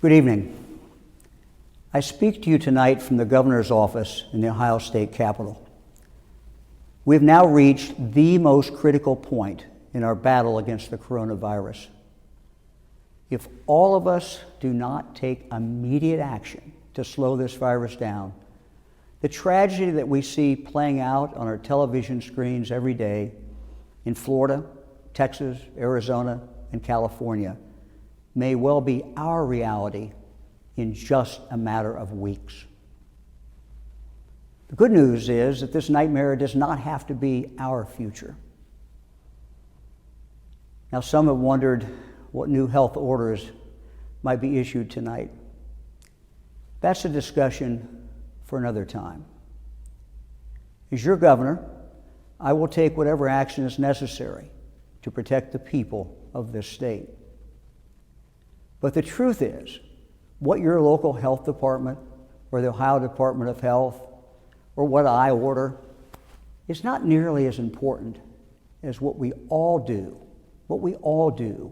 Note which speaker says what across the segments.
Speaker 1: Good evening. I speak to you tonight from the governor's office in the Ohio State Capitol. We have now reached the most critical point in our battle against the coronavirus. If all of us do not take immediate action to slow this virus down, the tragedy that we see playing out on our television screens every day in Florida, Texas, Arizona, and California may well be our reality in just a matter of weeks. The good news is that this nightmare does not have to be our future. Now, some have wondered what new health orders might be issued tonight. That's a discussion for another time. As your governor, I will take whatever action is necessary to protect the people of this state. But the truth is, what your local health department or the Ohio Department of Health or what I order is not nearly as important as what we all do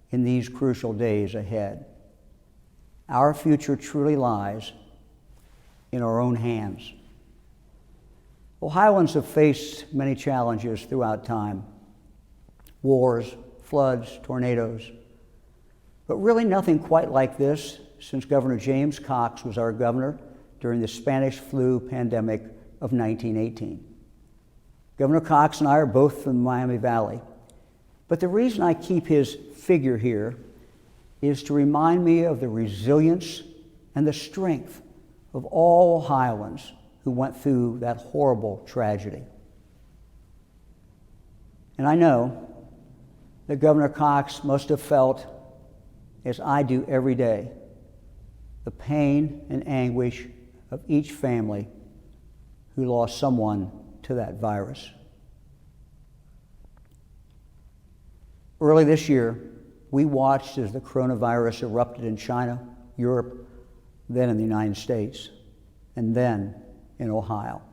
Speaker 1: in these crucial days ahead. Our future truly lies in our own hands. Ohioans have faced many challenges throughout time: wars, floods, tornadoes, but really nothing quite like this since Governor James Cox was our governor during the Spanish flu pandemic of 1918. Governor Cox and I are both from the Miami Valley, but the reason I keep his figure here is to remind me of the resilience and the strength of all Ohioans who went through that horrible tragedy. And I know that Governor Cox must have felt, as I do every day, the pain and anguish of each family who lost someone to that virus. Early this year, we watched as the coronavirus erupted in China, Europe, then in the United States, and then in Ohio.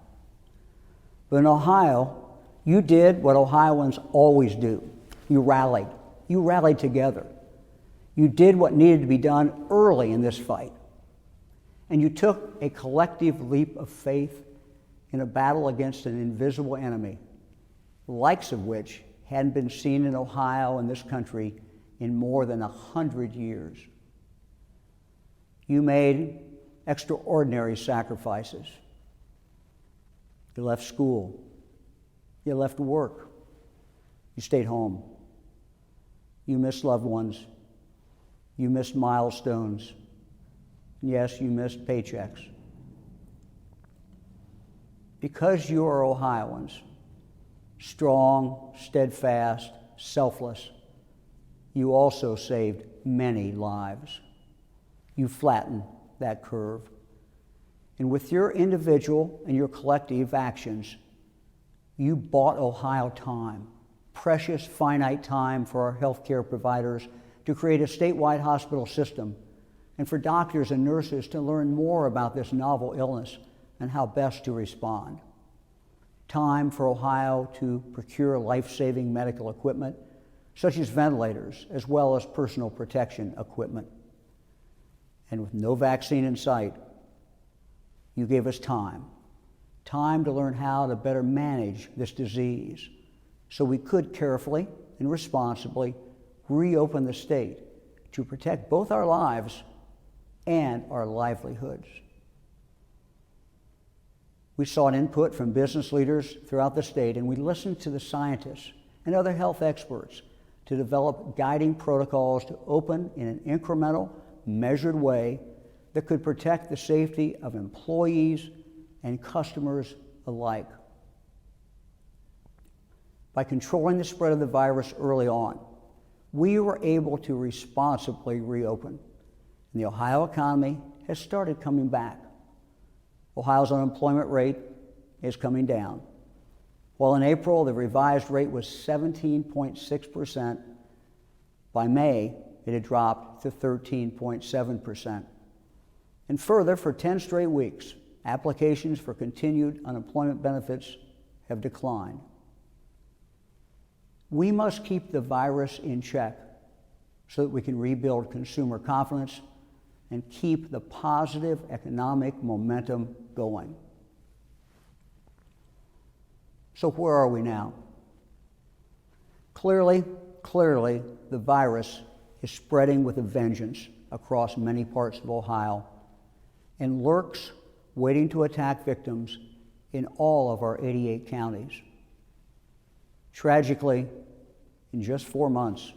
Speaker 1: But in Ohio, you did what Ohioans always do. You rallied. You rallied together. You did what needed to be done early in this fight. And you took a collective leap of faith in a battle against an invisible enemy, the likes of which hadn't been seen in Ohio and this country in more than 100 years. You made extraordinary sacrifices. You left school. You left work. You stayed home. You missed loved ones. You missed milestones. Yes, you missed paychecks. Because you are Ohioans, strong, steadfast, selfless, you also saved many lives. You flattened that curve. And with your individual and your collective actions, you bought Ohio time, precious, finite time for our healthcare providers to create a statewide hospital system and for doctors and nurses to learn more about this novel illness and how best to respond. Time for Ohio to procure life-saving medical equipment, such as ventilators, as well as personal protection equipment. And with no vaccine in sight, you gave us time to learn how to better manage this disease so we could carefully and responsibly reopen the state to protect both our lives and our livelihoods. We sought input from business leaders throughout the state, and we listened to the scientists and other health experts to develop guiding protocols to open in an incremental, measured way that could protect the safety of employees and customers alike. By controlling the spread of the virus early on, we were able to responsibly reopen, and the Ohio economy has started coming back. Ohio's unemployment rate is coming down. While in April, the revised rate was 17.6%, by May, it had dropped to 13.7%. And further, for 10 straight weeks, applications for continued unemployment benefits have declined. We must keep the virus in check so that we can rebuild consumer confidence, and keep the positive economic momentum going. So where are we now? Clearly, the virus is spreading with a vengeance across many parts of Ohio and lurks waiting to attack victims in all of our 88 counties. Tragically, in just 4 months,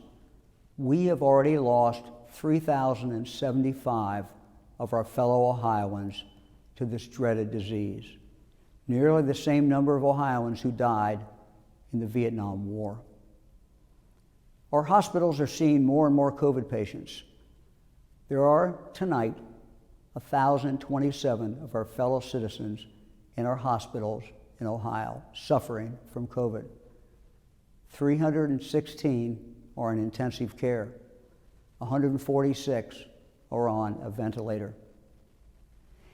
Speaker 1: we have already lost 3,075 of our fellow Ohioans to this dreaded disease, nearly the same number of Ohioans who died in the Vietnam War. Our hospitals are seeing more and more COVID patients. There are tonight 1,027 of our fellow citizens in our hospitals in Ohio suffering from COVID. 316 are in intensive care. 146 are on a ventilator.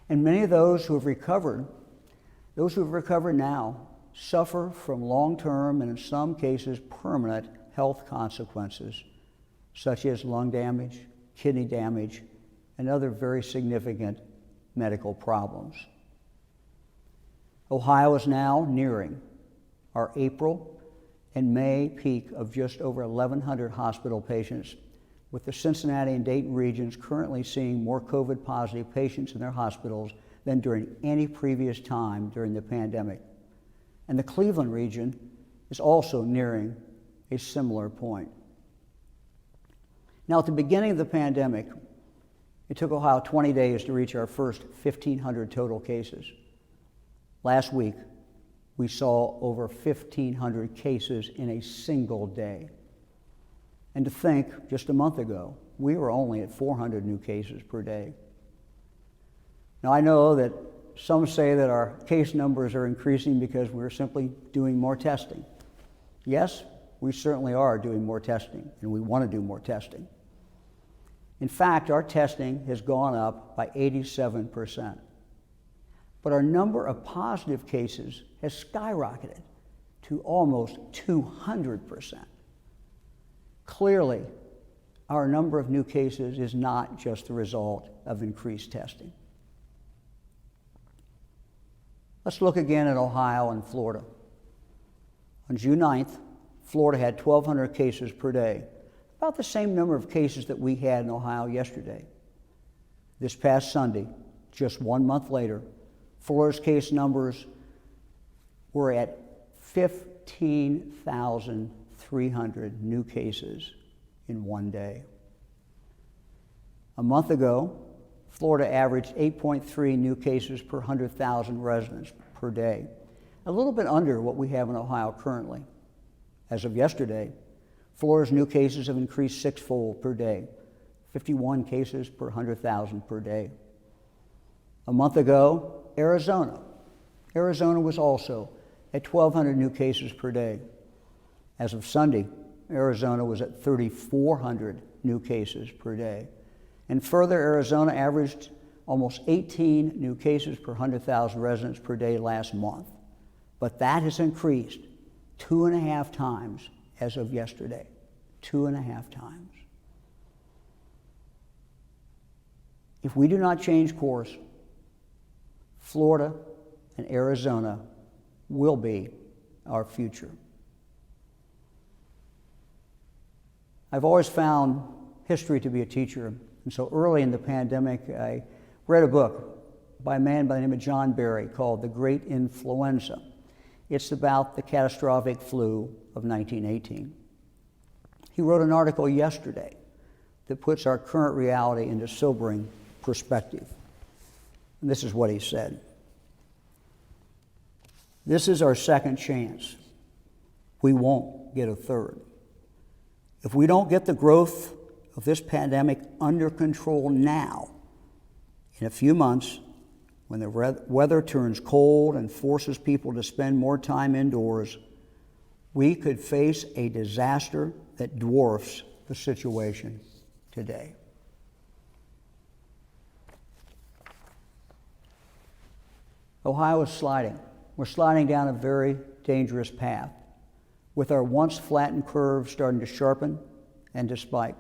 Speaker 1: And many of those who have recovered now, suffer from long-term and in some cases permanent health consequences, such as lung damage, kidney damage, and other very significant medical problems. Ohio is now nearing our April and May peak of just over 1,100 hospital patients, with the Cincinnati and Dayton regions currently seeing more COVID-positive patients in their hospitals than during any previous time during the pandemic. And the Cleveland region is also nearing a similar point. Now, at the beginning of the pandemic, it took Ohio 20 days to reach our first 1,500 total cases. Last week, we saw over 1,500 cases in a single day. And to think, just a month ago, we were only at 400 new cases per day. Now, I know that some say that our case numbers are increasing because we're simply doing more testing. Yes, we certainly are doing more testing, and we want to do more testing. In fact, our testing has gone up by 87%. But our number of positive cases has skyrocketed to almost 200%. Clearly, our number of new cases is not just the result of increased testing. Let's look again at Ohio and Florida. On June 9th, Florida had 1,200 cases per day, about the same number of cases that we had in Ohio yesterday. This past Sunday, just 1 month later, Florida's case numbers were at 15,300 new cases in one day. A month ago, Florida averaged 8.3 new cases per 100,000 residents per day, a little bit under what we have in Ohio currently. As of yesterday, Florida's new cases have increased sixfold per day, 51 cases per 100,000 per day. A month ago, Arizona was also at 1,200 new cases per day. As of Sunday, Arizona was at 3,400 new cases per day. And further, Arizona averaged almost 18 new cases per 100,000 residents per day last month. But that has increased 2.5 times as of yesterday. 2.5 times. If we do not change course, Florida and Arizona will be our future. I've always found history to be a teacher, and so early in the pandemic, I read a book by a man by the name of John Barry called The Great Influenza. It's about the catastrophic flu of 1918. He wrote an article yesterday that puts our current reality into sobering perspective. And this is what he said. This is our second chance. We won't get a third. If we don't get the growth of this pandemic under control now, in a few months, when the weather turns cold and forces people to spend more time indoors, we could face a disaster that dwarfs the situation today. Ohio is sliding. We're sliding down a very dangerous path, with our once flattened curve starting to sharpen and to spike.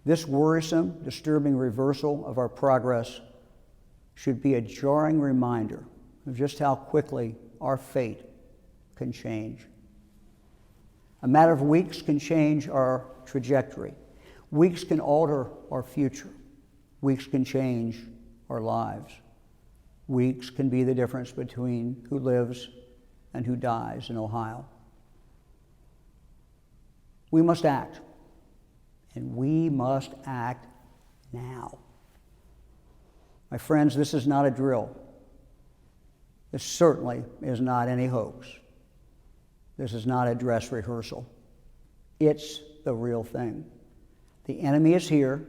Speaker 1: This worrisome, disturbing reversal of our progress should be a jarring reminder of just how quickly our fate can change. A matter of weeks can change our trajectory. Weeks can alter our future. Weeks can change our lives. Weeks can be the difference between who lives and who dies in Ohio. We must act, and we must act now. My friends, this is not a drill. This certainly is not any hoax. This is not a dress rehearsal. It's the real thing. The enemy is here,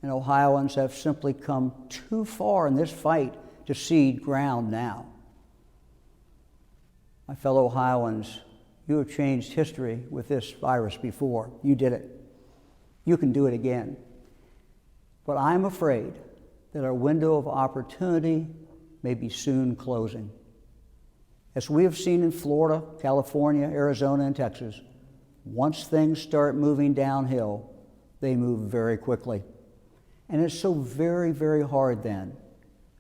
Speaker 1: and Ohioans have simply come too far in this fight to cede ground now. My fellow Ohioans, you have changed history with this virus before. You did it. You can do it again. But I'm afraid that our window of opportunity may be soon closing. As we have seen in Florida, California, Arizona, and Texas, once things start moving downhill, they move very quickly. And it's so very, very hard then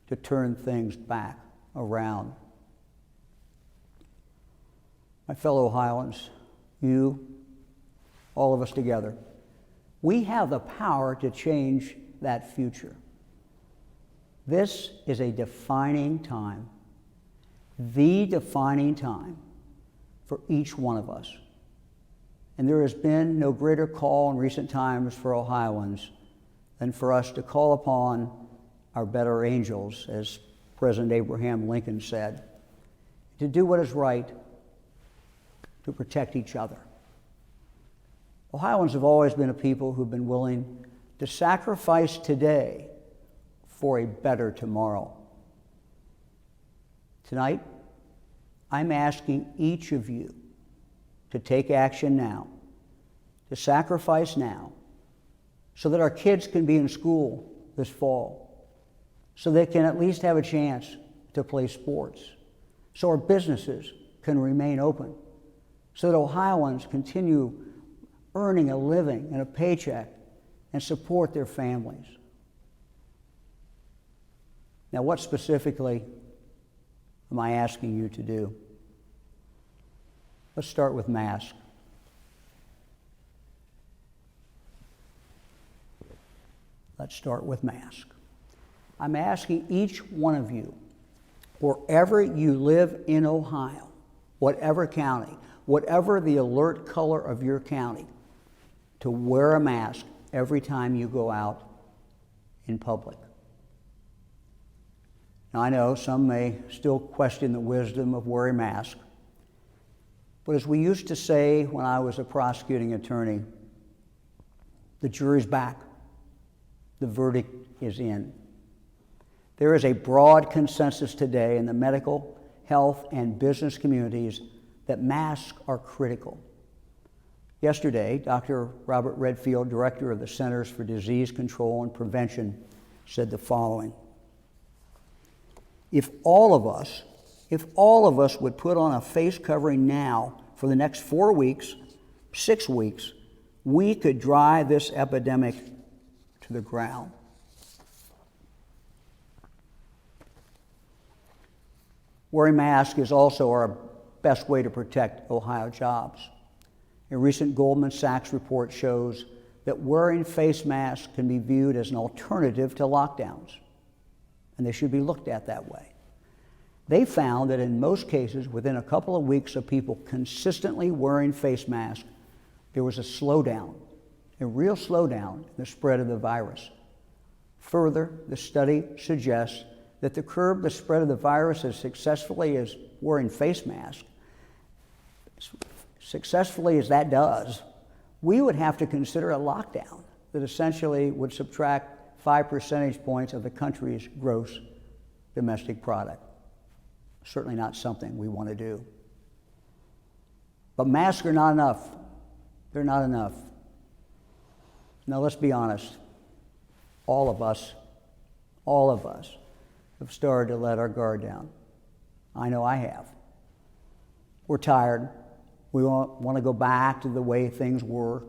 Speaker 1: to turn things back around. My fellow Ohioans, you, all of us together, we have the power to change that future. This is a defining time, the defining time for each one of us. And there has been no greater call in recent times for Ohioans than for us to call upon our better angels, as President Abraham Lincoln said, to do what is right, to protect each other. Ohioans have always been a people who've been willing to sacrifice today for a better tomorrow. Tonight, I'm asking each of you to take action now, to sacrifice now, so that our kids can be in school this fall, so they can at least have a chance to play sports, so our businesses can remain open, so that Ohioans continue earning a living and a paycheck and support their families. Now, what specifically am I asking you to do? Let's start with masks. Let's start with masks. I'm asking each one of you, wherever you live in Ohio, whatever county, whatever the alert color of your county, to wear a mask every time you go out in public. Now, I know some may still question the wisdom of wearing masks, but as we used to say when I was a prosecuting attorney, the jury's back. The verdict is in. There is a broad consensus today in the medical, health, and business communities that masks are critical. Yesterday, Dr. Robert Redfield, director of the Centers for Disease Control and Prevention, said the following: If all of us would put on a face covering now for the next 4 weeks, 6 weeks, we could drive this epidemic to the ground. Wearing masks is also our best way to protect Ohio jobs. A recent Goldman Sachs report shows that wearing face masks can be viewed as an alternative to lockdowns, and they should be looked at that way. They found that in most cases, within a couple of weeks of people consistently wearing face masks, there was a slowdown, a real slowdown in the spread of the virus. Further, the study suggests that to curb the spread of the virus as successfully as wearing face masks, successfully as that does, we would have to consider a lockdown that essentially would subtract 5 percentage points of the country's gross domestic product. Certainly not something we want to do. But masks are not enough. They're not enough. Now, let's be honest. All of us have started to let our guard down. I know I have. We're tired. We want to go back to the way things were.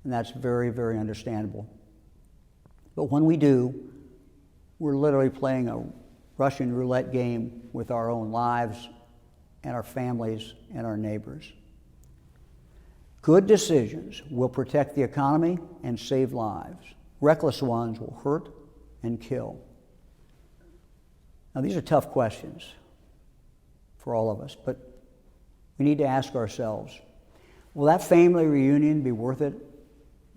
Speaker 1: and that's very, very understandable. But when we do, we're literally playing a Russian roulette game with our own lives and our families and our neighbors. Good decisions will protect the economy and save lives. Reckless ones will hurt and kill. Now, these are tough questions for all of us, but we need to ask ourselves, will that family reunion be worth it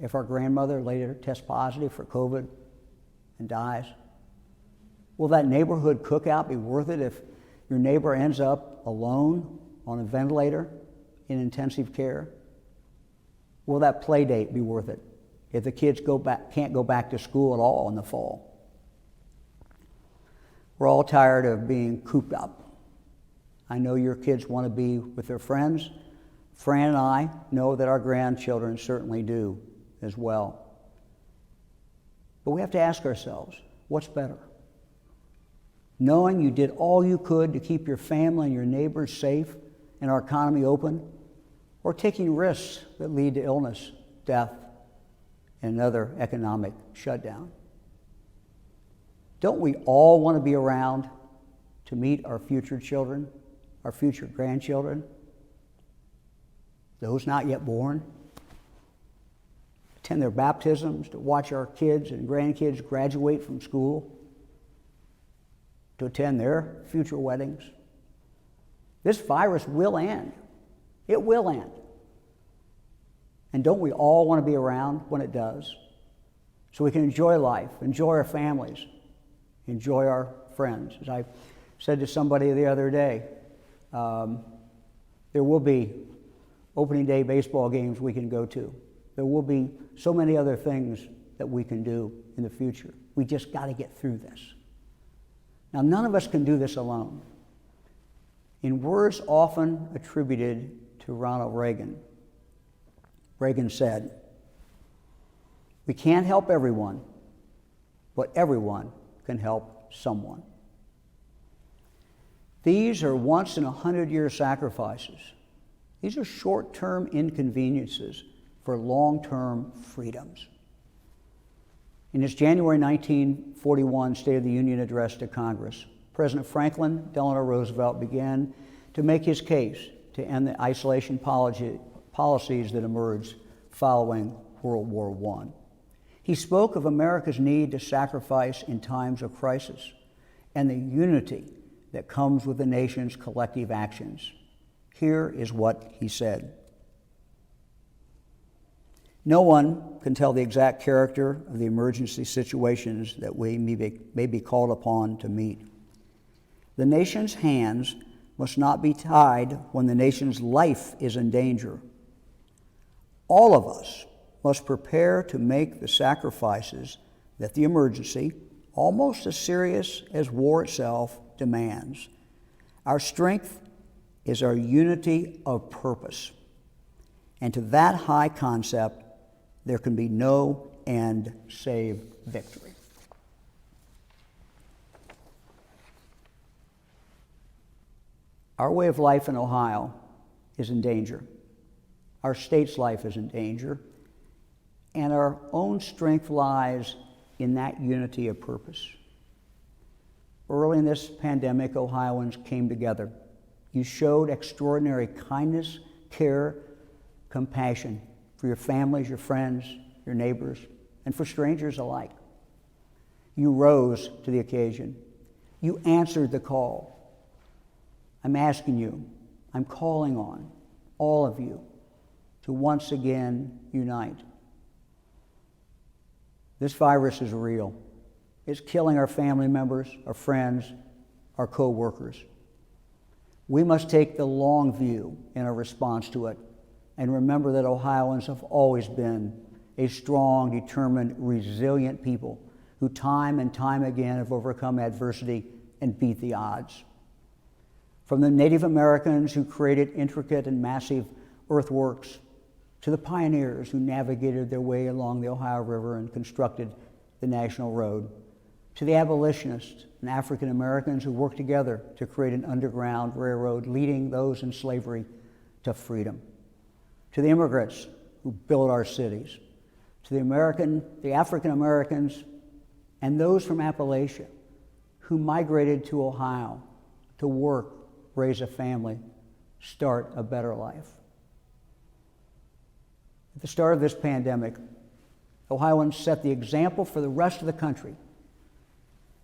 Speaker 1: if our grandmother later tests positive for COVID and dies? Will that neighborhood cookout be worth it if your neighbor ends up alone on a ventilator in intensive care? Will that play date be worth it if the kids can't go back to school at all in the fall? We're all tired of being cooped up. I know your kids want to be with their friends. Fran and I know that our grandchildren certainly do as well. But we have to ask ourselves, what's better? Knowing you did all you could to keep your family and your neighbors safe and our economy open, or taking risks that lead to illness, death, and another economic shutdown? Don't we all want to be around to meet our future children, our future grandchildren, those not yet born? Attend their baptisms, to watch our kids and grandkids graduate from school, to attend their future weddings. This virus will end. It will end. And don't we all want to be around when it does, so we can enjoy life, enjoy our families, enjoy our friends? As I said to somebody the other day, there will be opening day baseball games we can go to. There will be so many other things that we can do in the future. We just got to get through this. Now, none of us can do this alone. In words often attributed to Ronald Reagan, Reagan said, "We can't help everyone, but everyone can help someone." These are once-in-a-100-year sacrifices. These are short-term inconveniences for long-term freedoms. In his January 1941 State of the Union address to Congress, President Franklin Delano Roosevelt began to make his case to end the isolation policies that emerged following World War I. He spoke of America's need to sacrifice in times of crisis and the unity that comes with the nation's collective actions. Here is what he said. No one can tell the exact character of the emergency situations that we may be called upon to meet. The nation's hands must not be tied when the nation's life is in danger. All of us must prepare to make the sacrifices that the emergency, almost as serious as war itself, demands. Our strength is our unity of purpose. And to that high concept, there can be no end save victory. Our way of life in Ohio is in danger. Our state's life is in danger. And our own strength lies in that unity of purpose. Early in this pandemic, Ohioans came together. You showed extraordinary kindness, care, compassion for your families, your friends, your neighbors, and for strangers alike. You rose to the occasion. You answered the call. I'm asking you, I'm calling on all of you to once again unite. This virus is real. It's killing our family members, our friends, our co-workers. We must take the long view in our response to it and remember that Ohioans have always been a strong, determined, resilient people who time and time again have overcome adversity and beat the odds. From the Native Americans who created intricate and massive earthworks, to the pioneers who navigated their way along the Ohio River and constructed the National Road, to the abolitionists and African Americans who worked together to create an underground railroad leading those in slavery to freedom, to the immigrants who built our cities, to the African Americans, and those from Appalachia who migrated to Ohio to work, raise a family, start a better life. At the start of this pandemic, Ohioans set the example for the rest of the country.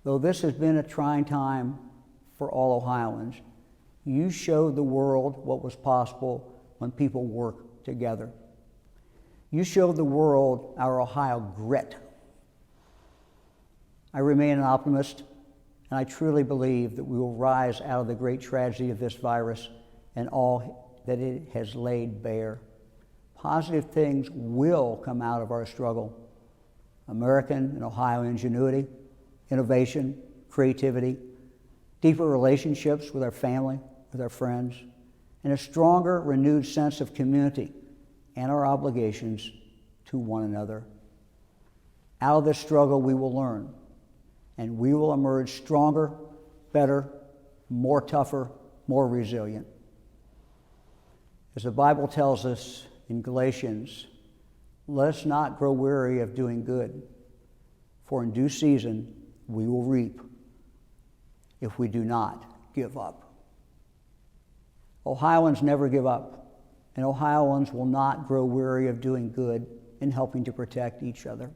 Speaker 1: Though this has been a trying time for all Ohioans, you showed the world what was possible when people work together. You showed the world our Ohio grit. I remain an optimist, and I truly believe that we will rise out of the great tragedy of this virus and all that it has laid bare. Positive things will come out of our struggle. American and Ohio ingenuity, innovation, creativity, deeper relationships with our family, with our friends, and a stronger, renewed sense of community and our obligations to one another. Out of this struggle, we will learn, and we will emerge stronger, better, more tougher, more resilient. As the Bible tells us in Galatians, let us not grow weary of doing good, for in due season we will reap if we do not give up. Ohioans never give up, and Ohioans will not grow weary of doing good and helping to protect each other.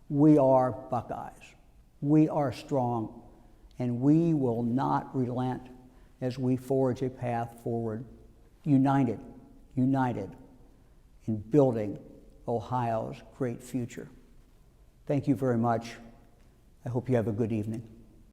Speaker 1: We are Buckeyes. We are strong, and we will not relent as we forge a path forward, united in building Ohio's great future. Thank you very much. I hope you have a good evening.